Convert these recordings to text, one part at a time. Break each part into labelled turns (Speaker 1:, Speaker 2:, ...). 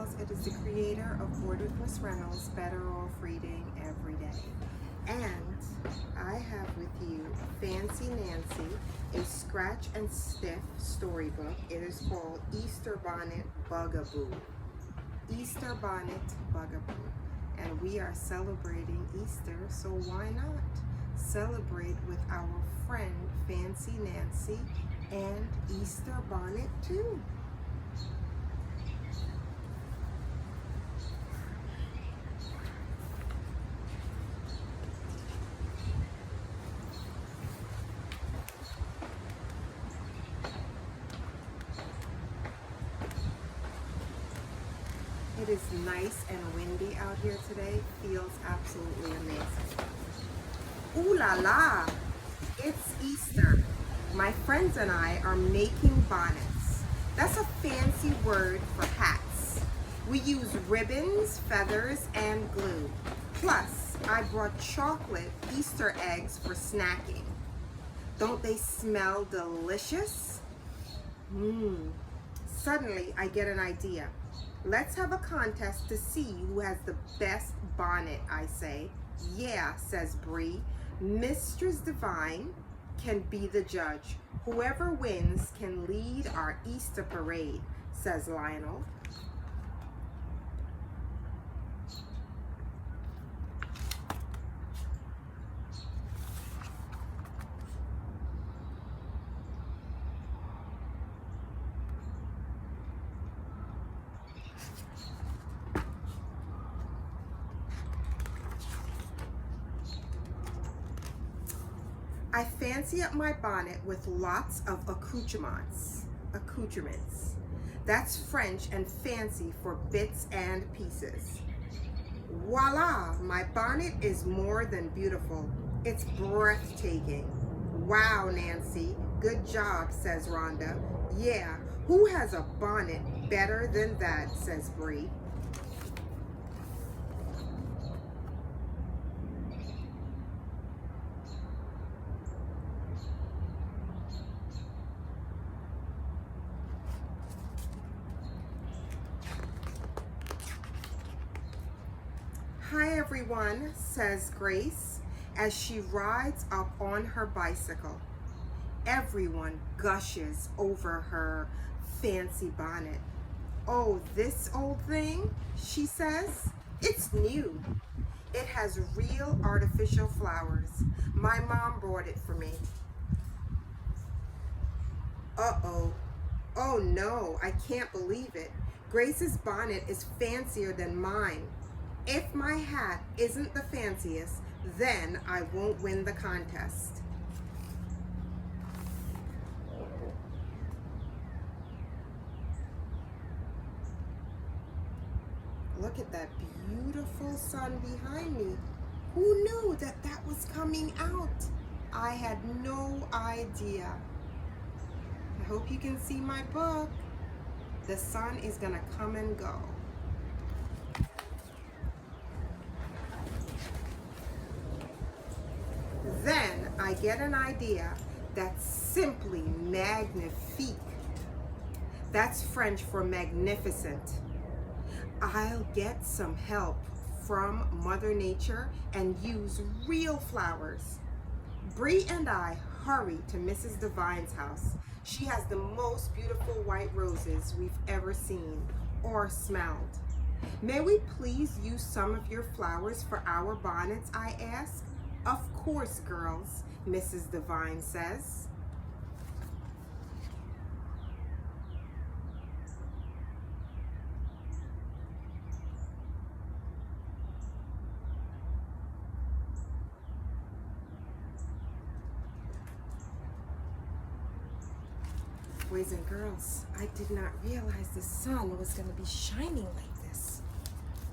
Speaker 1: Reynolds. It is the creator of Bored with Miss Reynolds, Better Off Reading Every Day. And I have with you Fancy Nancy, a scratch and sniff storybook. It is called Easter Bonnet Bugaboo. Easter Bonnet Bugaboo. And we are celebrating Easter, so why not celebrate with our friend Fancy Nancy and Easter Bonnet too. It is nice and windy out here today. Feels absolutely amazing. Ooh la la! It's Easter. My friends and I are making bonnets. That's a fancy word for hats. We use ribbons, feathers, and glue. Plus, I brought chocolate Easter eggs for snacking. Don't they smell delicious? Suddenly, I get an idea. Let's have a contest to see who has the best bonnet, I say. Yeah, says Bree. Mistress Divine can be the judge. Whoever wins can lead our Easter parade, says Lionel. I fancy up my bonnet with lots of accoutrements. That's French and fancy for bits and pieces. Voila, my bonnet is more than beautiful. It's breathtaking. Wow, Nancy, good job, says Rhonda. Yeah, who has a bonnet better than that, says Bree. Hi everyone, says Grace as she rides up on her bicycle. Everyone gushes over her fancy bonnet. Oh, this old thing, she says. It's new. It has real artificial flowers. My mom brought it for me. Uh-oh. Oh no, I can't believe it. Grace's bonnet is fancier than mine. If my hat isn't the fanciest, then I won't win the contest. Look at that beautiful sun behind me. Who knew that that was coming out? I had no idea. I hope you can see my book. The sun is gonna come and go. Then I get an idea that's simply magnifique. That's French for magnificent. I'll get some help from Mother Nature and use real flowers. Bree and I hurry to Mrs. Divine's house. She has the most beautiful white roses we've ever seen or smelled. May we please use some of your flowers for our bonnets, I ask. Of course, girls, Mrs. Divine says. Boys and girls, I did not realize the sun was going to be shining like this.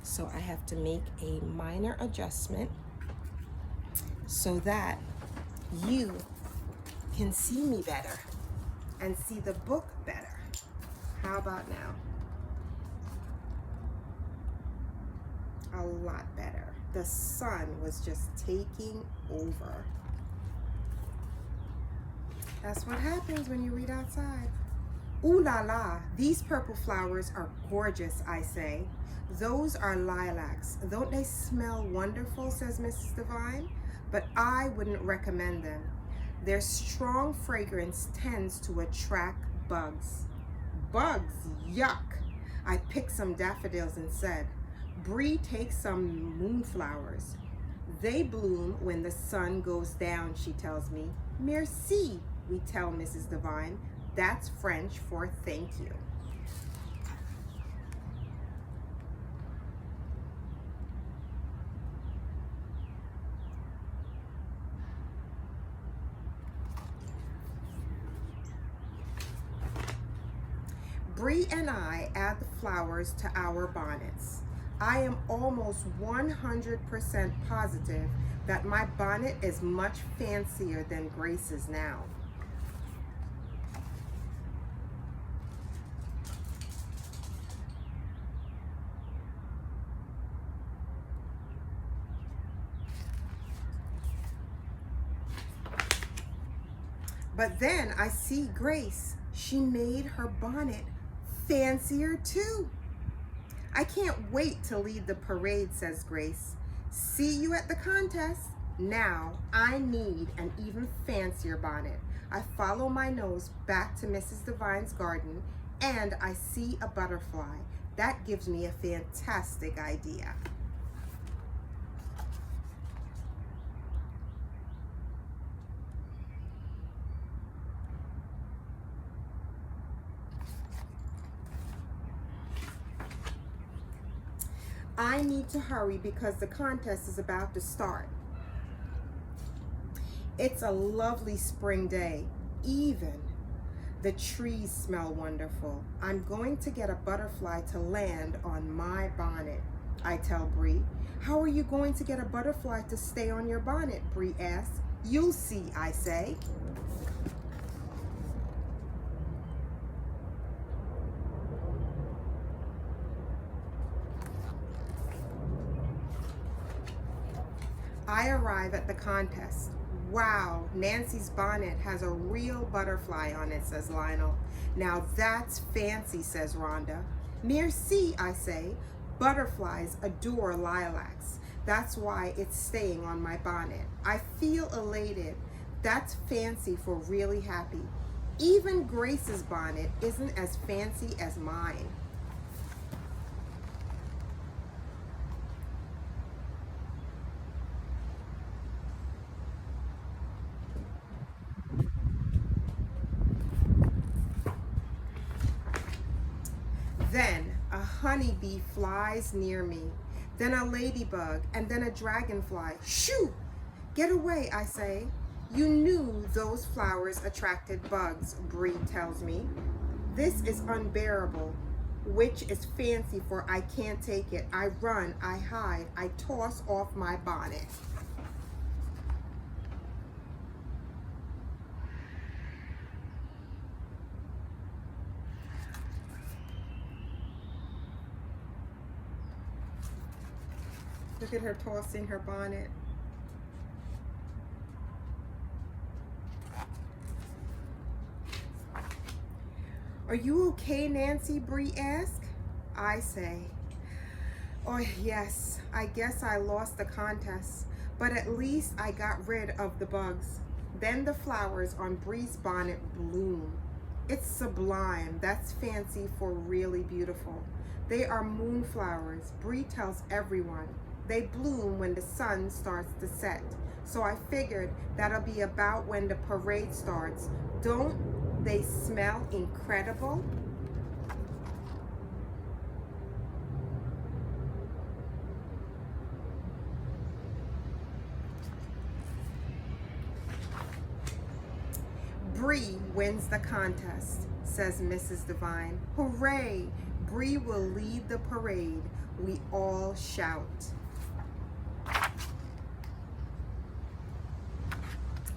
Speaker 1: So I have to make a minor adjustment so that you can see me better and see the book better. How about now? A lot better. The sun was just taking over. That's what happens when you read outside. Ooh la la, these purple flowers are gorgeous, I say. Those are lilacs. Don't they smell wonderful, says Mrs. Devine? But I wouldn't recommend them. Their strong fragrance tends to attract bugs. Bugs, yuck. I picked some daffodils instead. Bree takes some moonflowers. They bloom when the sun goes down, she tells me. Merci, we tell Mrs. Devine. That's French for thank you. Bree and I add the flowers to our bonnets. I am almost 100% positive that my bonnet is much fancier than Grace's now. But then I see Grace. She made her bonnet fancier too. I can't wait to lead the parade, says Grace. See you at the contest. Now I need an even fancier bonnet. I follow my nose back to Mrs. Devine's garden and I see a butterfly. That gives me a fantastic idea. I need to hurry because the contest is about to start. It's a lovely spring day. Even the trees smell wonderful. I'm going to get a butterfly to land on my bonnet, I tell Bree. How are you going to get a butterfly to stay on your bonnet? Bree asks. You'll see, I say. I arrive at the contest. Wow, Nancy's bonnet has a real butterfly on it, says Lionel. Now that's fancy, says Rhonda. Merci, I say. Butterflies adore lilacs. That's why it's staying on my bonnet. I feel elated. That's fancy for really happy. Even Grace's bonnet isn't as fancy as mine. Then a honeybee flies near me, then a ladybug, and then a dragonfly. Shoo! Get away, I say. You knew those flowers attracted bugs, Bree tells me. This is unbearable, which is fancy for I can't take it. I run, I hide, I toss off my bonnet. Look at her tossing her bonnet. Are you okay, Nancy? Bree asks. I say, oh yes, I guess I lost the contest, but at least I got rid of the bugs. Then the flowers on Bree's bonnet bloom. It's sublime. That's fancy for really beautiful. They are moonflowers. Bree tells everyone. They bloom when the sun starts to set. So I figured that'll be about when the parade starts. Don't they smell incredible? Bree wins the contest, says Mrs. Devine. Hooray! Bree will lead the parade. We all shout.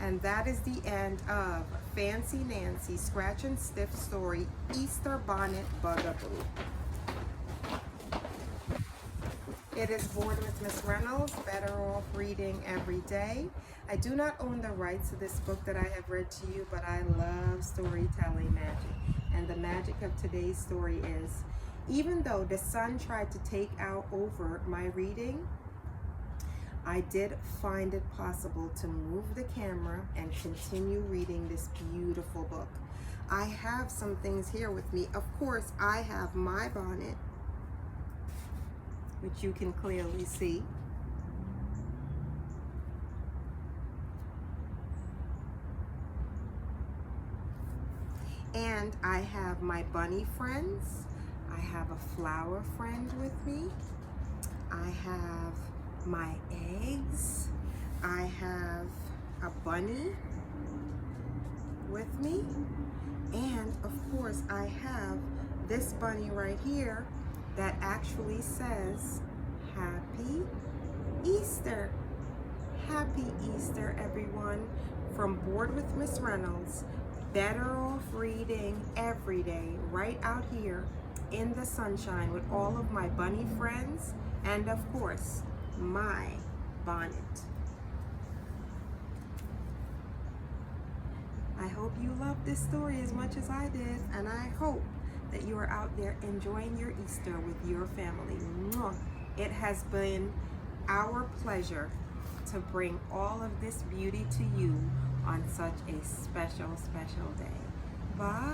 Speaker 1: And that is the end of Fancy Nancy Scratch and Stiff Story Easter Bonnet Bugaboo. It is Bored with Miss Reynolds, Better Off Reading Every Day. I do not own the rights to this book that I have read to you, but I love storytelling magic. And the magic of today's story is, even though the sun tried to take out over my reading, I did find it possible to move the camera and continue reading this beautiful book. I have some things here with me. Of course, I have my bonnet, which you can clearly see. And I have my bunny friends. I have a flower friend with me. I have my eggs. I have a bunny with me. And of course, I have this bunny right here that actually says, Happy Easter. Happy Easter, everyone. From Bored with Miss Reynolds. Better off reading every day right out here in the sunshine with all of my bunny friends and of course my bonnet. I hope you loved this story as much as I did, and I hope that you are out there enjoying your Easter with your family. It has been our pleasure to bring all of this beauty to you on such a special, special day. Bye.